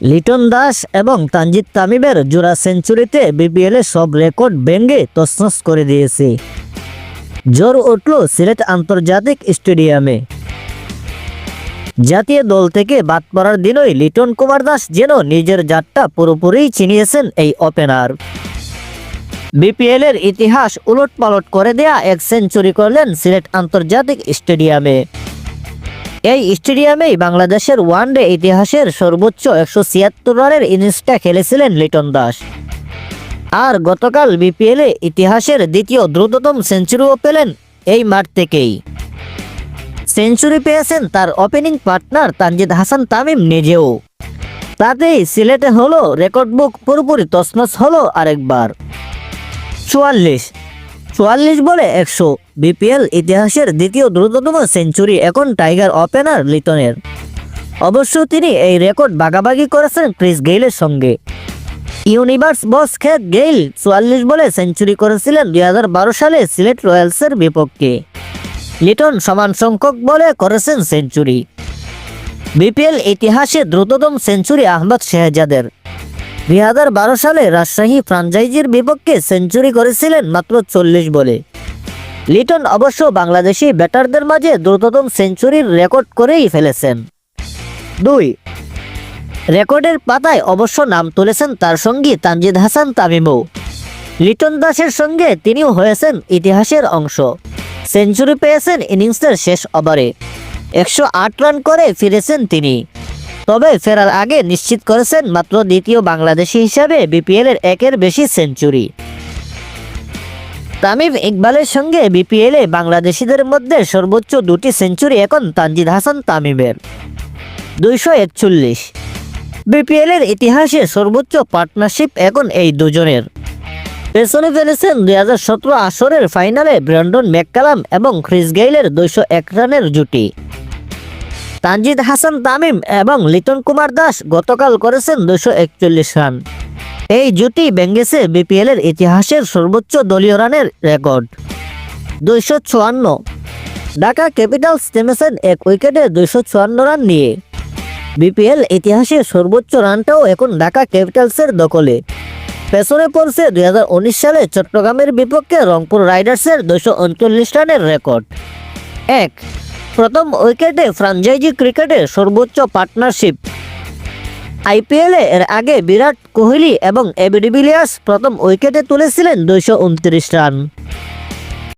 লিটন দাস এবং তানজিদ তামিমের জোড়া সেঞ্চুরিতে বিপিএলে সব রেকর্ড ভেঙে তছনছ করে দিয়েছে। জ্বর উঠল সিলেট আন্তর্জাতিক স্টেডিয়ামে। জাতীয় দল থেকে বাদ পড়ার দিনই লিটন কুমার দাস যেন নিজের জাতটা পুরোপুরি চিনিয়েছেন এই ওপেনার। বিপিএলের ইতিহাস উলটপালট করে দেয়া এক সেঞ্চুরি করলেন সিলেট আন্তর্জাতিক স্টেডিয়ামে। এই স্টেডিয়ামেই বাংলাদেশের ওয়ানডে ইতিহাসের সর্বোচ্চ 176 রানের ইনিংসটা খেলেছিলেন লিটন দাস। আর গতকাল বিপিএলে ইতিহাসের দ্বিতীয় দ্রুততম সেঞ্চুরিও পেলেন এই মাঠ থেকেই। সেঞ্চুরি পেয়েছেন তার ওপেনিং পার্টনার তানজিদ হাসান তামিম নিজেও। তাতেই সিলেটে হলো রেকর্ড বুক পুরোপুরি তছনছ হলো আরেকবার। 44 বলে 100 বিপিএল ইতিহাসের দ্বিতীয় দ্রুততম সেঞ্চুরি এখন টাইগার ওপেনার লিটনের। অবশ্য তিনি এই রেকর্ড ভাগাভাগি করেছেন ক্রিস গেইলের সঙ্গে। ইউনিভার্স বস খ্যাত গেইল 44 বলে সেঞ্চুরি করেছিলেন 2012 সালে সিলেট রয়্যালসের বিপক্ষে। লিটন সমান সংখ্যক বলে করেছেন সেঞ্চুরি। বিপিএল ইতিহাসে দ্রুততম সেঞ্চুরি আহমদ শেহজাদের। 2012 সালে রাজশাহী ফ্রাঞ্চাইজির বিপক্ষে সেঞ্চুরি করেছিলেন মাত্র 40 বলে। লিটন অবশ্য বাংলাদেশি ব্যাটারদের মাঝে দ্রুততম সেঞ্চুরির রেকর্ড করেই ফেলেছেন। 2 রেকর্ডের পাতায় অবশ্য নাম তুলেছেন তার সঙ্গী তানজিদ হাসান তামিমও। লিটন দাসের সঙ্গে তিনিও হয়েছেন ইতিহাসের অংশ। সেঞ্চুরি পেয়েছেন ইনিংসের শেষ ওভারে। 108 রান করে ফিরেছেন তিনি। তবে ফেরার আগে নিশ্চিত করেছেন মাত্র দ্বিতীয় বাংলাদেশি হিসাবে বিপিএলের একের বেশি সেঞ্চুরি। তামিম ইকবালের সঙ্গে বিপিএলে বাংলাদেশিদের মধ্যে সর্বোচ্চ 2টি সেঞ্চুরি এখন তানজিদ হাসান তামিমের। 241 বিপিএলের ইতিহাসে সর্বোচ্চ পার্টনারশিপ এখন এই দুজনের। পেছনে ফেলেছেন 2017 আসরের ফাইনালে ব্র্যান্ডন ম্যাককালাম এবং ক্রিস গেইলের 201 রানের জুটি। তানজিদ হাসান তামিম এবং লিটন কুমার দাস গতকাল করেছেন 241 রান। এই জুটি ভেঙেছে বিপিএলের ইতিহাসের সর্বোচ্চ দলীয় রানের রেকর্ড। 254 ঢাকা ক্যাপিটালস থেমেছেন এক উইকেটে 254 রান নিয়ে। বিপিএল ইতিহাসে সর্বোচ্চ রানটাও এখন ঢাকা ক্যাপিটালসের দখলে। পেছনে পড়ছে 2019 সালে চট্টগ্রামের বিপক্ষে রংপুর রাইডার্সের 239 রানের রেকর্ড। প্রথম উইকেটে ফ্রাঞ্চাইজি ক্রিকেটে সর্বোচ্চ পার্টনারশিপ। আইপিএলে এর আগে বিরাট কোহলি এবং এবি ডিভিলিয়ার্স প্রথম উইকেটে তুলেছিলেন 229 রান।